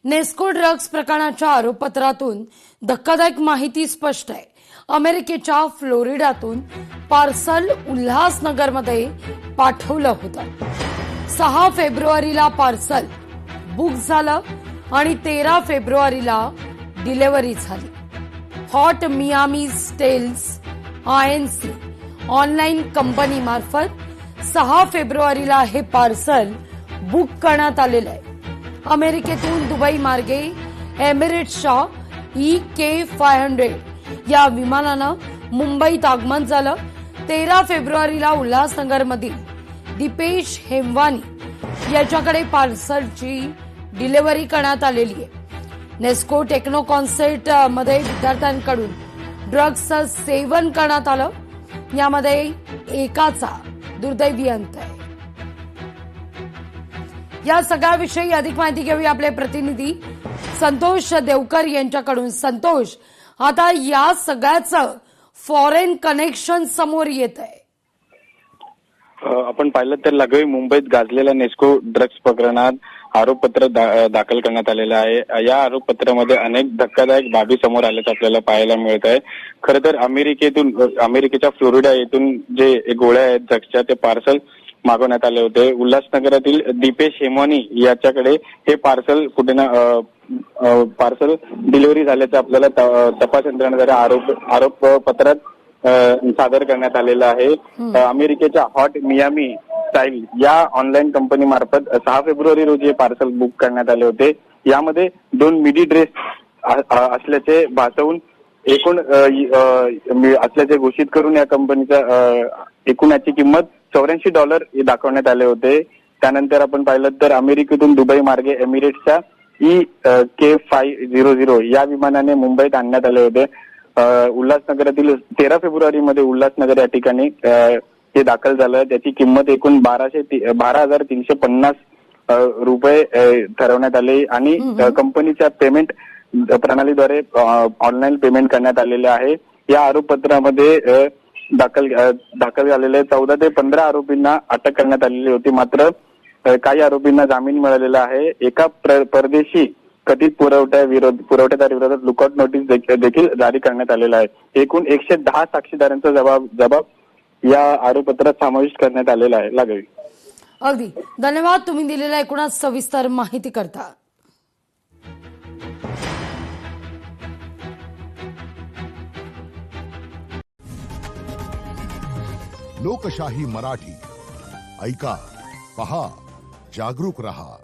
Nesco drugs प्रकरणाच्या आरोपपत्रातून धक्कादायक माहिती स्पष्ट आहे। अमेरिकेच्या फ्लोरिडातून पार्सल उल्हासनगरमध्ये पाठवलं होतं। 6 फेब्रुवारीला पार्सल बुक झालं आणि 13 फेब्रुवारीला डिलिव्हरी झाली। Hot Miami styles INC online company मार्फत 6 फेब्रुवारीला हे पार्सल बुक करण्यात आलेलं आहे। अमेरिकेतून दुबई मार्गे एमिरेट्सच्या EK500 या विमानानं मुंबईत आगमन झालं। 13 फेब्रुवारीला उल्हासनगरमधील दीपेश हेमवानी याच्याकडे पार्सलची डिलिव्हरी करण्यात आलेली आहे। नेस्को टेक्नो कॉन्सेप्ट मध्ये विद्यार्थ्यांकडून ड्रग्जचं सेवन करण्यात आलं। यामध्ये एकाचा दुर्दैवी अंत आहे। या सगळ्याविषयी अधिक माहिती घेऊया आपले प्रतिनिधी संतोष देवकर यांच्याकडून। संतोष, आता या सगळ्याचं फॉरेन कनेक्शन समोर येत आहे। आपण पाहिलं तर लगोई मुंबईत गाजलेल्या नेस्को ड्रग्ज प्रकरणात आरोपपत्र दाखल करण्यात आलेलं आहे। या आरोपपत्रामध्ये अनेक धक्कादायक बाबी समोर आल्याचं आपल्याला पाहायला मिळत आहे। खरं तर अमेरिकेच्या फ्लोरिडा येथून जे गोळ्या आहेत ड्रग्जच्या ते पार्सल मागवण्यात आले होते। उल्हासनगरातील दीपेश हेमवानी याच्याकडे हे पार्सल पार्सल डिलिव्हरी झाल्याचं आपल्याला तपास यंत्रणेद्वारे आरोपपत्रात सादर करण्यात आलेलं आहे। अमेरिकेच्या हॉट मियामी स्टाईल या ऑनलाईन कंपनी मार्फत 6 फेब्रुवारी रोजी हे पार्सल बुक करण्यात आले होते। यामध्ये 2 मिडी ड्रेस असल्याचे भासवून एकूण असल्याचे घोषित करून या कंपनीचा एकूण याची किंमत $84 दाखवण्यात आले होते। त्यानंतर आपण पाहिलं तर अमेरिकेतून दुबई मार्गे एमिरेट्सच्या EK500 या विमानाने मुंबईत आणण्यात आले होते। उल्हासनगरातील 13 फेब्रुवारी मध्ये उल्हासनगर या ठिकाणी हे दाखल झालं। त्याची किंमत एकूण 12,350 रुपये ठरवण्यात आले आणि कंपनीच्या पेमेंट प्रणालीद्वारे ऑनलाईन पेमेंट करण्यात आलेले आहे। या आरोपपत्रामध्ये दाखल झालेले 14 ते 15 आरोपींना अटक करण्यात आलेली होती। मात्र काही आरोपींना जामीन मिळालेला आहे। एका परदेशी कथित पुरवठ्यादार विरोधात लुकआउट नोटीस देखील जारी करण्यात आलेला आहे। एकूण 110 साक्षीदारांचा जबाब या आरोपपत्रात समाविष्ट करण्यात आलेला आहे। लागवी अगदी धन्यवाद तुम्ही दिलेल्या एकूणच सविस्तर माहिती करता। लोकशाही मराठी ऐका, पहा, जागरूक रहा।